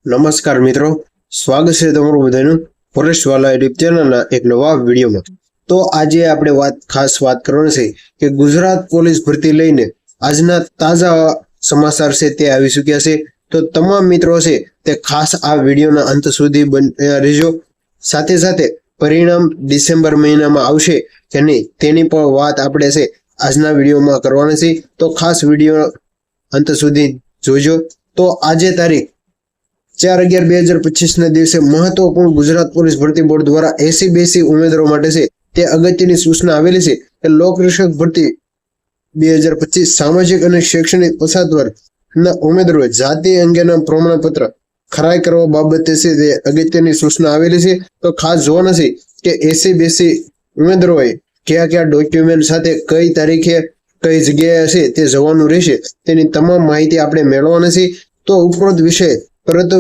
નમસ્કાર મિત્રો, સ્વાગત છે તમારું બધાનું ફોરેસ્ટવાલા યુટ્યુબ ચેનલના એક નવા વિડીયોમાં। તો આજે આપણે ખાસ વાત કરવાની છે કે ગુજરાત પોલીસ ભરતી લઈને આજના તાજા સમાચાર છે તે આવી ચૂક્યા છે। તો તમામ મિત્રો છે તે ખાસ આ વિડીયોના અંત સુધી બન્યા રહેજો। સાથે સાથે પરિણામ ડિસેમ્બર મહિનામાં આવશે કે નહીં તેની પણ વાત આપણે છે આજના વિડીયોમાં કરવાની છે। તો ખાસ વિડીયો અંત સુધી જોજો। તો આજે તારીખ 4/11/2025 ના દિવસે મહત્વપૂર્ણ ગુજરાત પોલીસ ભરતી બોર્ડ દ્વારા એસસી ઉમેદવારો માટે છે તે અગત્યની સૂચના આવેલી છે કે લોકરક્ષક ભરતી 2025 સામાજિક અને શૈક્ષણિક પછાત વર્ગના ઉમેદવારોએ જાતિ અંગેના પ્રમાણપત્ર ખરાઈ કરવા બાબતે છે તે અગત્યની સૂચના આવેલી છે। તો ખાસ જોવાનું છે કે એસસી ઉમેદવારોએ કયા ડોક્યુમેન્ટ સાથે કઈ તારીખે કઈ જગ્યાએ છે તે જવાનું રહેશે તેની તમામ માહિતી આપણે મેળવવાની છે। તો ઉપરોક્ત વિષય પરંતુ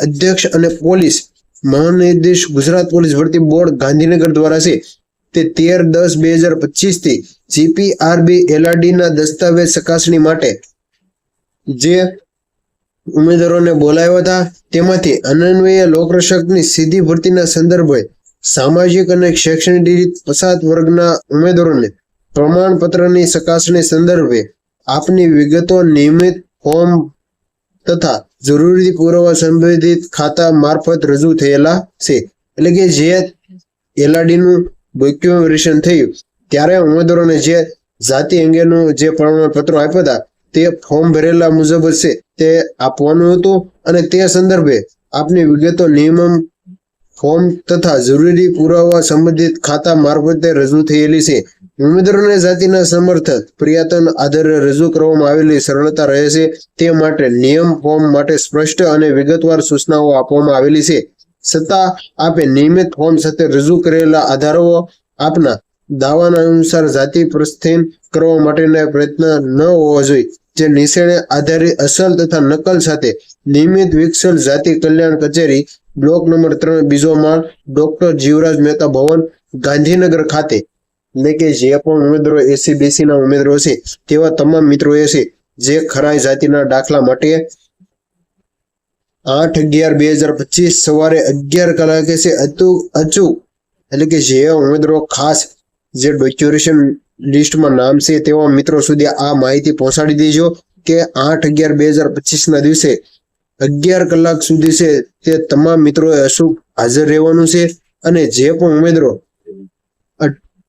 અધ્યક્ષ અને પોલીસ મહાનિર્દેશ ગુજરાત પોલીસ ભરતી બોર્ડ ગાંધીનગર દ્વારા છે તે 13/10/2025 થી જીપીઆરબી એલઆરડી ના દસ્તાવેજ ચકાસણી માટે જે ઉમેદવારોને બોલાવ્યા હતા તેમાંથી અન્વયે લોકરક્ષકની સીધી ભરતીના સંદર્ભે સામાજિક અને શૈક્ષણિક પછાત વર્ગના ઉમેદવારોને પ્રમાણપત્રની ચકાસણી સંદર્ભે આપની વિગતો નિયમિત ફોર્મ તથા જરૂરી પુરાવા સંબંધિત ખાતા મારફત રજૂ થયેલા છે। એટલે કે જે એલઆરડી નું ડોક્યુમેન્ટેશન થયું ત્યારે ઉમેદવારોને જે જાતિ અંગેનું જે પ્રમાણપત્રો આપ્યા હતા તે ફોર્મ ભરેલા મુજબ છે તે આપવાનું હતું અને તે સંદર્ભે આપની વિગતો નિયમન ફોર્મ તથા જરૂરી પુરાવા સંબંધિત ખાતા મારફતે રજૂ થયેલી છે। ઉમેદવારોને જાતિના સમર્થન પ્રિયતન આધારે રજૂ કરવામાં આવેલી સરળતા રહે છે તે માટે નિયમ ફોર્મ માટે સ્પષ્ટ અને વિગતવાર સૂચનાઓ આપવામાં આવેલી છે। છતાં આપે નિયમિત ફોર્મ સાથે રજૂ કરેલા આધારો આપના દાવાના અનુસાર જાતિ પ્રસ્થાન કરવા માટેના પ્રયત્ન ન હોવા જોઈએ જે નિશાને આધારિત અસલ તથા નકલ સાથે નિયમિત વિકસેલ જાતિ કલ્યાણ કચેરી બ્લોક નંબર 3 બીજો માળ ડોક્ટર જીવરાજ મહેતા ભવન ગાંધીનગર ખાતે એટલે કે જે પણ ઉમેદવારો એસસી ના ઉમેદવારો છે તેવા તમામ મિત્રોએ છે જે ખરાઈ જાતિના દાખલા માટે 8/11/2025 સવારે 11 કલાકે છે અચૂક એટલે કે જે ઉમેદવારો ખાસ જે ડોક્યુમેન્ટેશન લિસ્ટમાં નામ છે તેવા મિત્રો સુધી આ માહિતી પહોંચાડી દેજો કે 8/11/2025 ના દિવસે 11 કલાક સુધી છે તે તમામ મિત્રોએ અચૂક હાજર રહેવાનું છે। અને જે પણ ઉમેદવારો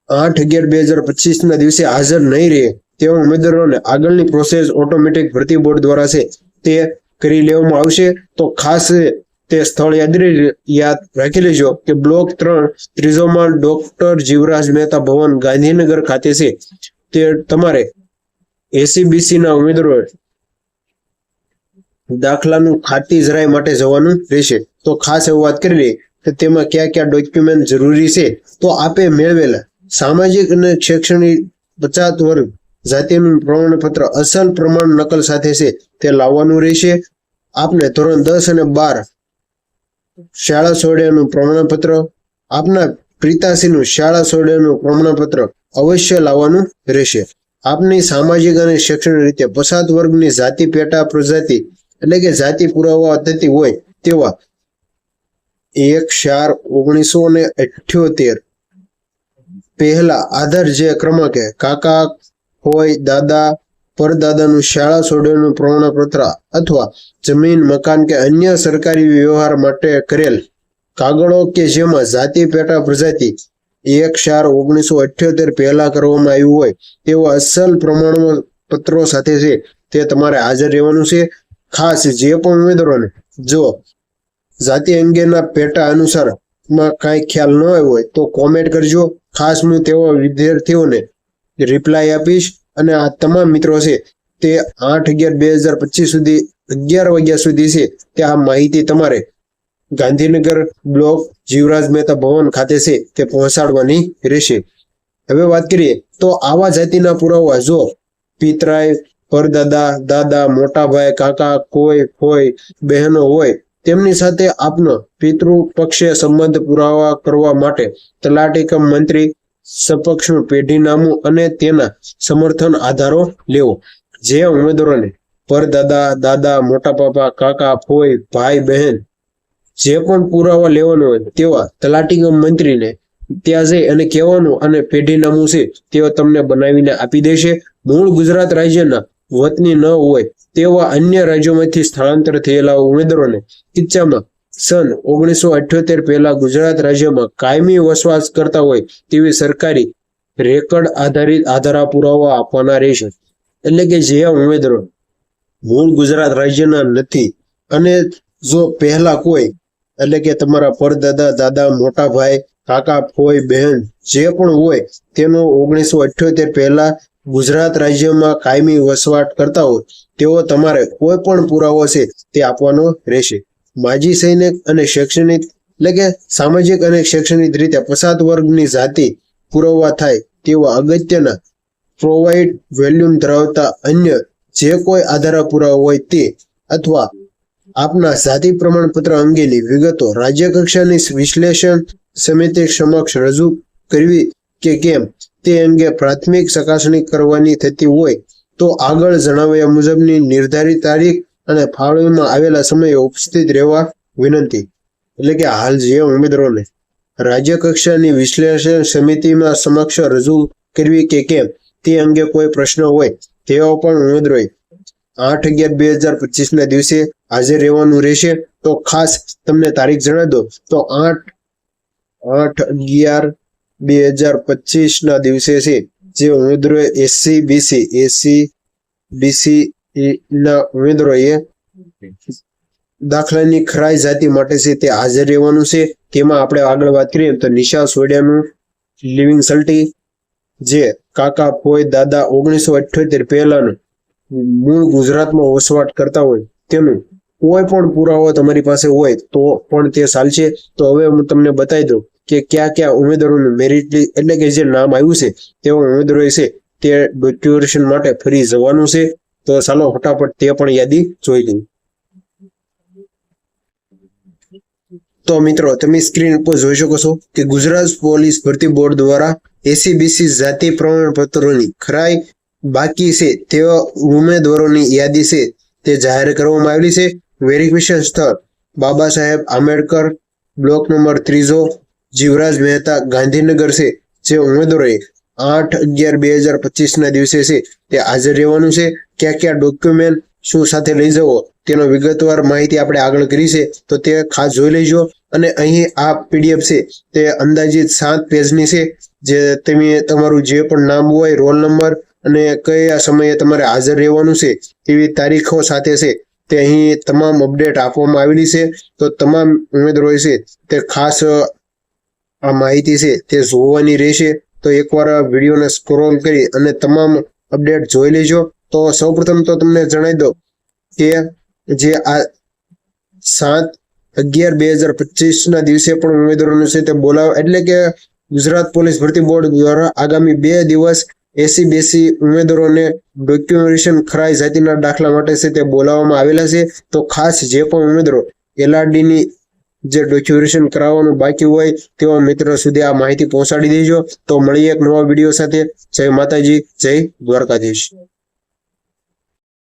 8/11/2025 ના દિવસે હાજર નહીં રહે તેવા ઉમેદવારોને આગળની પ્રોસેસ ઓટોમેટિક ભરતી બોર્ડ દ્વારા છે તે કરી લેવામાં આવશે। તો ખાસ તે સ્થળ યાદ રાખી લેજો કે બ્લોક 3 ત્રીજો માળ ડોક્ટર જીવરાજ મહેતા ભવન ગાંધીનગર ખાતે છે તે તમારે એસસી ના ઉમેદવારોએ દાખલાનું ખાતી જરાઈ માટે જવાનું રહેશે। તો ખાસ એવું વાત કરી લઈએ કે તેમાં કયા ડોક્યુમેન્ટ જરૂરી છે। તો આપે મેળવેલા સામાજિક અને શૈક્ષણિક પછાત વર્ગ જાતિનું પ્રમાણપત્ર અસલ પ્રમાણ નકલ સાથે છે તે લાવવાનું રહેશે। આપને ધોરણ 10 અને 12 શાળા છોડ્યાનું પ્રમાણપત્ર આપના પિતાશ્રીનું શાળા છોડ્યાનું પ્રમાણપત્ર અવશ્ય લાવવાનું રહેશે। આપની સામાજિક અને શૈક્ષણિક રીતે પછાત વર્ગની જાતિ પેટા પ્રજાતિ એટલે કે જાતિ પુરાવા થતી હોય તેવા 1/4/1978 પહેલા આધાર જે ક્રમાંકે કાકા હોય દાદા પરદાદાનું શાળા છોડ્યાનું પ્રમાણપત્ર અથવા જમીન મકાન કે અન્ય સરકારી વ્યવહાર માટે કરેલ કાગળો કે જેમાં જાતિ પેટા પ્રજાતિ 1/4/1978 પહેલા કરવામાં આવ્યું હોય તેવા અસલ પ્રમાણપત્રો સાથે છે તે તમારે હાજર રહેવાનું છે। ખાસ જે પણ ઉમેદવારોને જો જાતિ અંગેના પેટા અનુસાર માં કાંઈ ખ્યાલ ન આવ્યો હોય તો કોમેન્ટ કરજો। ખાસ હું તેવા વિદ્યાર્થીઓને રિપ્લાય આપીશ અને આ તમામ મિત્રો છે તે 8/11/2025 સુધી 11 વાગ્યા સુધી છે તે આ માહિતી તમારે ગાંધીનગર બ્લોક જીવરાજ મહેતા ભવન ખાતે છે તે પહોંચાડવાની રહેશે। હવે વાત કરીએ તો આવા જાતિના પુરાવા જો પિતરાય પરદાદા દાદા મોટાભાઈ કાકા કોઈ ફોઈ બહેનો હોય તેમની સાથે આપનો પિતૃ પક્ષે સંબંધ પુરાવા કરવા માટે તલાટી કમ મંત્રી સપક્ષનું પેઢીનામું અને તેના સમર્થન આધારો લેવો। જે ઉમેદવારોને પરદાદા, દાદા, મોટા પાપા, કાકા, ફોઈ, ભાઈ, બહેન જે પણ પુરાવા લેવાનો હોય તેવા તલાટી કમ મંત્રીને ત્યાં જઈ અને કહેવાનું અને પેઢીનામું છે તેઓ તમને બનાવીને આપી દેશે. મૂળ ગુજરાત રાજ્યના વતની ન હોય તેવા અન્ય રાજ્યોમાંથી સ્થળાંતર થયેલા ઉમેદવારોને કિસ્સામાં સન 1978 પહેલા ગુજરાત રાજ્યમાં કાયમી વસવાટ કરતા હોય તેવી સરકારી રેકર્ડ આધારિત આધાર પુરાવા આપવાના રહેશે. એટલે કે જે ઉમેદવારો મૂળ ગુજરાત રાજ્યના નથી અને જો પહેલા કોઈ એટલે કે તમારા પરદાદા, દાદા, મોટા ભાઈ, કાકા, ફોઈ, બહેન જે પણ હોય તેનો 1978 પહેલા ગુજરાત રાજ્યમાં કાયમી વસવાટ કરતા હોય તેઓ તમારે કોઈ પણ પુરાવો છે તે આપવાનો રહેશે. માજી સૈનિક અને શૈક્ષણિક એટલે કે સામાજિક અને શૈક્ષણિક રીતે પછાત વર્ગની જાતિ પુરાવા થાય તેવા અગત્યના પ્રોવાઇડ વેલ્યુમ ધરાવતા અન્ય જે કોઈ આધાર પુરાવા હોય તે અથવા આપના જાતિ પ્રમાણપત્ર અંગેની વિગતો રાજ્ય કક્ષાની વિશ્લેષણ સમિતિ સમક્ષ રજૂ કરવી કે કેમ તે અંગે પ્રાથમિક ચકાસણી કરવાની થતી હોય તો આગળ જણાવ્યા મુજબની નિર્ધારિત તારીખ અને ફાળવણીમાં આવેલા સમયે ઉપસ્થિત રહેવા વિનંતી. એટલે કે હાલ જે ઉમેદવારોને રાજ્ય કક્ષાની વિશ્લેષણ સમિતિમાં સમક્ષ રજૂ કરવી કે કેમ તે અંગે કોઈ પ્રશ્ન હોય તેઓ પણ ઉમેદવારોએ 8/11/2025 ના દિવસે હાજર રહેવાનું રહેશે. તો ખાસ તમને તારીખ જણાવી દો તો 8/11/2025 ના દિવસે છે જે ઉમેદવારોએ એસસી ના ઉમેદવારોએ દાખલાની ખરાઈ જાતિ માટે છે તે હાજર રહેવાનું છે. તેમાં આપણે આગળ વાત કરીએ તો નિશા સોડિયાનું લિવિંગ સલ્ટી જે કાકા, ફોઈ, દાદા 1978 પહેલાનું મૂળ ગુજરાતમાં વસવાટ કરતા હોય તેનું કોઈ પણ પુરાવો તમારી પાસે હોય તો પણ તે ચાલશે. તો હવે હું તમને બતાવી દઉં કે કયા કયા ઉમેદવારોનું મેરિટ એટલે કે જે નામ આવ્યું છે તેવા ઉમેદવારો છે તે ડોક્યુમેન્ટેશન માટે ફરી જવાનું છે. તો ચાલો ફટાફટ તે પણ યાદી જોઈ લઈએ. તો મિત્રો તમે સ્ક્રીન ઉપર જોઈ શકો છો કે ગુજરાત પોલીસ ભરતી બોર્ડ દ્વારા એસસી-બીસી જાતિ પ્રમાણપત્રોની ખરાઈ બાકી છે તેવા ઉમેદવારોની યાદી છે તે જાહેર કરવામાં આવેલી છે. વેરિફિકેશન સ્થળ બાબા સાહેબ આંબેડકર, બ્લોક નંબર 3, જીવરાજ મહેતા, ગાંધીનગર છે. જે ઉમેદવારોએ 8/11/2025 ના દિવસે છે તે હાજર રહેવાનું છે. ક્યાં ક્યાં ડોક્યુમેન્ટ શું સાથે લઈ જવો તેનો વિગતવાર માહિતી આપણે આગળ કરી છે તો તે ખાસ જોઈ લેજો. અને અહીં આ પીડીએફ છે તે અંદાજિત 7 પેજની છે. જે તમે તમારું જે પણ નામ હોય, રોલ નંબર અને કયા સમયે તમારે હાજર રહેવાનું છે તેવી તારીખો સાથે છે તે અહીં તમામ અપડેટ આપવામાં આવેલી છે. તો તમામ ઉમેદવારો છે તે ખાસ આ માહિતી છે તે જોવાની રહેશે. તો એકવાર વિડીયોને સ્ક્રોલ કરી અને તમામ અપડેટ જોઈ લેજો. તો સૌપ્રથમ તો તમને જણાવી દો કે જે આ 7/11/2025 ના દિવસે પણ ઉમેદવારોને છે તે બોલાવ એટલે કે ગુજરાત પોલીસ ભરતી બોર્ડ દ્વારા આગામી 2 દિવસ એસસી-બીસી ઉમેદવારોને ડોક્યુમેન્ટેશન ખરાઈ જાતિના દાખલા માટે છે તે બોલાવવામાં આવેલા છે. તો ખાસ જે પણ ઉમેદવારો એલઆરડીની જે ડોક્યુમેન્ટેશન કરાવવાનું બાકી હોય તેવા મિત્રો સુધી આ માહિતી પહોંચાડી દેજો. તો મળીએ એક નવા વિડીયો સાથે. જય માતાજી, જય દ્વારકાધીશ.